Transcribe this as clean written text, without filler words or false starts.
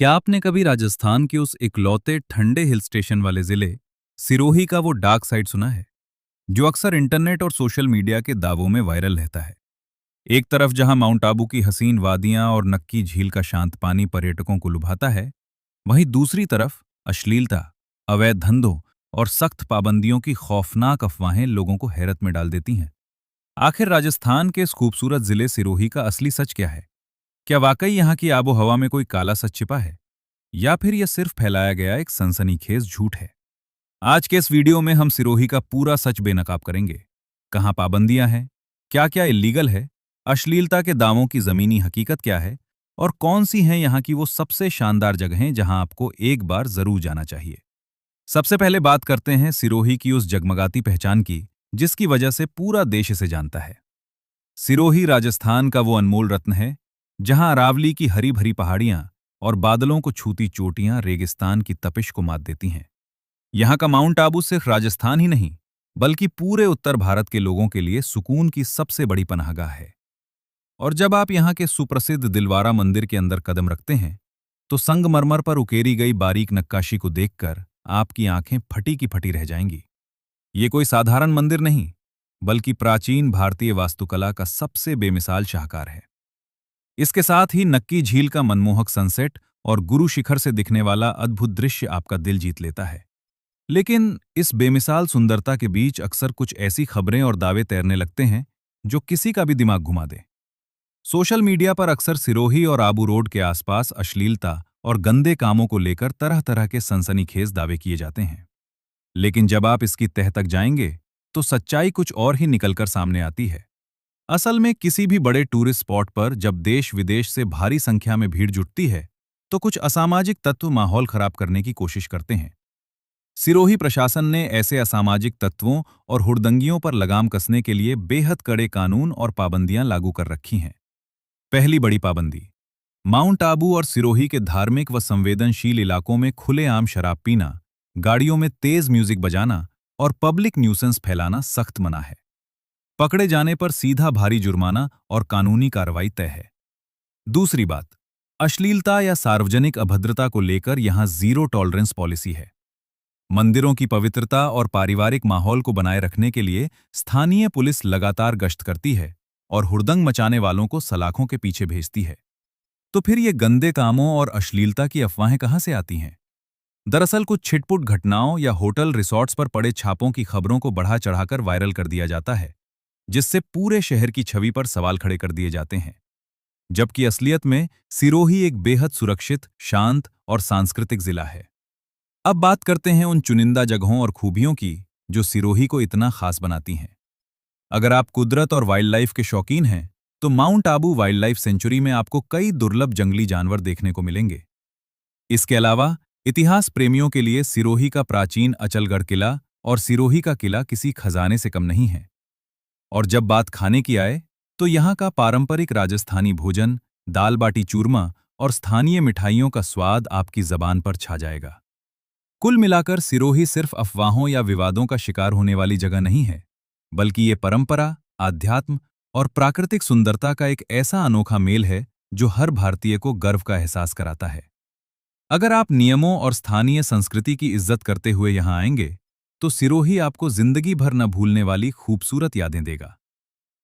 क्या आपने कभी राजस्थान के उस इकलौते ठंडे हिल स्टेशन वाले जिले सिरोही का वो डार्क साइड सुना है, जो अक्सर इंटरनेट और सोशल मीडिया के दावों में वायरल रहता है? एक तरफ जहां माउंट आबू की हसीन वादियां और नक्की झील का शांत पानी पर्यटकों को लुभाता है, वहीं दूसरी तरफ अश्लीलता, अवैध धंधों और सख्त पाबंदियों की खौफनाक अफवाहें लोगों को हैरत में डाल देती हैं। आखिर राजस्थान के इस खूबसूरत जिले सिरोही का असली सच क्या है? क्या वाकई यहाँ की आबो हवा में कोई काला सच छिपा है, या फिर यह सिर्फ फैलाया गया एक सनसनीखेज झूठ है? आज के इस वीडियो में हम सिरोही का पूरा सच बेनकाब करेंगे। कहाँ पाबंदियां हैं, क्या क्या इल्लीगल है, अश्लीलता के दावों की जमीनी हकीकत क्या है, और कौन सी हैं यहाँ की वो सबसे शानदार जगहें जहां आपको एक बार जरूर जाना चाहिए। सबसे पहले बात करते हैं सिरोही की उस जगमगाती पहचान की, जिसकी वजह से पूरा देश इसे जानता है। सिरोही राजस्थान का वो अनमोल रत्न है, जहां अरावली की हरी भरी पहाड़ियां और बादलों को छूती चोटियां रेगिस्तान की तपिश को मात देती हैं। यहाँ का माउंट आबू सिर्फ राजस्थान ही नहीं, बल्कि पूरे उत्तर भारत के लोगों के लिए सुकून की सबसे बड़ी पनाहगाह है। और जब आप यहाँ के सुप्रसिद्ध दिलवारा मंदिर के अंदर कदम रखते हैं, तो संगमरमर पर उकेरी गई बारीक नक्काशी को देखकर आपकी आंखें फटी की फटी रह जाएंगी। ये कोई साधारण मंदिर नहीं, बल्कि प्राचीन भारतीय वास्तुकला का सबसे बेमिसाल शाहकार है। इसके साथ ही नक्की झील का मनमोहक सनसेट और गुरु शिखर से दिखने वाला अद्भुत दृश्य आपका दिल जीत लेता है। लेकिन इस बेमिसाल सुंदरता के बीच अक्सर कुछ ऐसी खबरें और दावे तैरने लगते हैं जो किसी का भी दिमाग घुमा दे। सोशल मीडिया पर अक्सर सिरोही और आबू रोड के आसपास अश्लीलता और गंदे कामों को लेकर तरह तरह के सनसनीखेज दावे किए जाते हैं। लेकिन जब आप इसकी तह तक जाएंगे, तो सच्चाई कुछ और ही निकलकर सामने आती है। असल में किसी भी बड़े टूरिस्ट स्पॉट पर जब देश विदेश से भारी संख्या में भीड़ जुटती है, तो कुछ असामाजिक तत्व माहौल खराब करने की कोशिश करते हैं। सिरोही प्रशासन ने ऐसे असामाजिक तत्वों और हुड़दंगियों पर लगाम कसने के लिए बेहद कड़े कानून और पाबंदियां लागू कर रखी हैं। पहली बड़ी पाबंदी, माउंट आबू और सिरोही के धार्मिक व संवेदनशील इलाकों में खुलेआम शराब पीना, गाड़ियों में तेज म्यूजिक बजाना और पब्लिक न्यूसेंस फैलाना सख्त मना है। पकड़े जाने पर सीधा भारी जुर्माना और कानूनी कार्रवाई तय है। दूसरी बात, अश्लीलता या सार्वजनिक अभद्रता को लेकर यहां जीरो टॉलरेंस पॉलिसी है। मंदिरों की पवित्रता और पारिवारिक माहौल को बनाए रखने के लिए स्थानीय पुलिस लगातार गश्त करती है और हुड़दंग मचाने वालों को सलाखों के पीछे भेजती है। तो फिर ये गंदे कामों और अश्लीलता की अफवाहें कहां से आती हैं? दरअसल कुछ छिटपुट घटनाओं या होटल रिसॉर्ट्स पर पड़े छापों की खबरों को बढ़ा चढ़ाकर वायरल कर दिया जाता है, जिससे पूरे शहर की छवि पर सवाल खड़े कर दिए जाते हैं। जबकि असलियत में सिरोही एक बेहद सुरक्षित, शांत और सांस्कृतिक जिला है। अब बात करते हैं उन चुनिंदा जगहों और खूबियों की जो सिरोही को इतना खास बनाती हैं। अगर आप कुदरत और वाइल्ड लाइफ के शौकीन हैं, तो mount Abu wild life sanctuary में आपको कई दुर्लभ जंगली जानवर देखने को मिलेंगे। इसके अलावा इतिहास प्रेमियों के लिए सिरोही का प्राचीन अचलगढ़ किला और सिरोही का किला किसी खजाने से कम नहीं है। और जब बात खाने की आए, तो यहाँ का पारंपरिक राजस्थानी भोजन, दाल बाटी चूरमा और स्थानीय मिठाइयों का स्वाद आपकी जबान पर छा जाएगा। कुल मिलाकर सिरोही सिर्फ अफवाहों या विवादों का शिकार होने वाली जगह नहीं है, बल्कि ये परंपरा, आध्यात्म और प्राकृतिक सुंदरता का एक ऐसा अनोखा मेल है जो हर भारतीय को गर्व का एहसास कराता है। अगर आप नियमों और स्थानीय संस्कृति की इज्जत करते हुए यहाँ आएंगे, तो सिरोही आपको जिंदगी भर न भूलने वाली खूबसूरत यादें देगा।